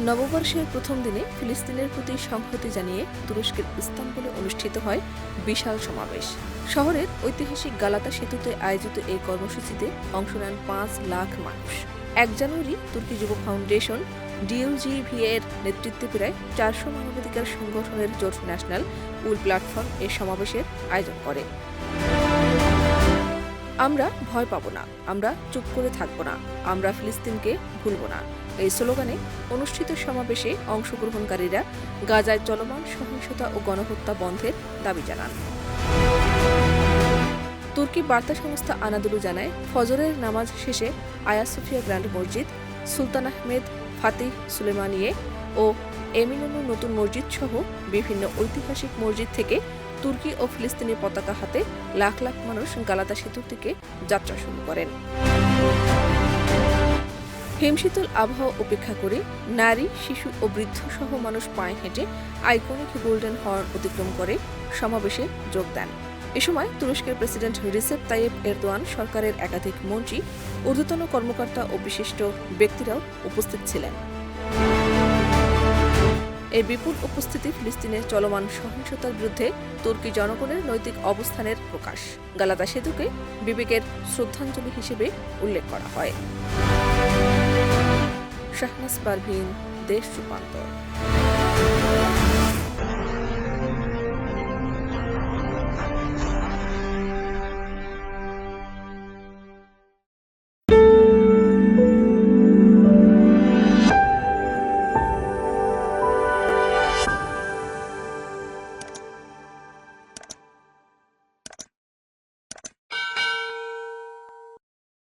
নববর্ষের প্রথম দিনে ফিলিস্তিনের প্রতি সংহতি জানিয়ে তুরস্কের ইস্তাম্বুলে অনুষ্ঠিত হয় বিশাল সমাবেশ। শহরের ঐতিহাসিক গালাতা সেতুতে আয়োজিত এই কর্মসূচিতে অংশ নেন ৫ লাখ মানুষ। ১ জানুয়ারি তুর্কি যুব ফাউন্ডেশন DUGV এর নেতৃত্বে প্রায় ৪০০ মানবাধিকার সংগঠনের জোট ন্যাশনাল উল প্ল্যাটফর্ম এ সমাবেশের আয়োজন করে। আমরা ভয় পাব না, আমরা চুপ করে থাকব না, আমরা ফিলিস্তিনকে ভুলব না, এই স্লোগানে অনুষ্ঠিত সমাবেশে অংশগ্রহণকারীরা গাজায় চলমান সহিংসতা ও গণহত্যা বন্ধের দাবি জানান। তুর্কি বার্তা সংস্থা আনাদুলু জানায়, ফজরের নামাজ শেষে আয়া সোফিয়া গ্র্যান্ড মসজিদ, সুলতান আহমেদ ফাতিহ সুলেমানিয়ে ও এমিনুল নতুন মসজিদ সহ বিভিন্ন ঐতিহাসিক মসজিদ থেকে তুর্কি ও ফিলিস্তিনি পতাকা হাতে লাখ লাখ মানুষ গালাতা সেতুর দিকে যাত্রা শুরু করেন। হিমশীতল আবহাওয়া উপেক্ষা করে নারী, শিশু ও বৃদ্ধ সহ মানুষ পায়ে হেঁটে আইকনিক গোল্ডেন হর্ন অতিক্রম করে সমাবেশে যোগ দেন। এ সময় তুরস্কের প্রেসিডেন্ট রিসেপ তাইয়েপ এরদোয়ান, সরকারের একাধিক মন্ত্রী, ঊর্ধ্বতন কর্মকর্তা ও বিশিষ্ট ব্যক্তিরাও উপস্থিত ছিলেন। এই বিপুল উপস্থিতি ফিলিস্তিনের চলমান সহিংসতার বিরুদ্ধে তুর্কি জনগণের নৈতিক অবস্থানের প্রকাশ। গালাতা সেতুকে বিবেকের শ্রদ্ধাঞ্জলি হিসেবে উল্লেখ করা হয়। শাহনাজ পারভীন, দেশ রূপান্তর।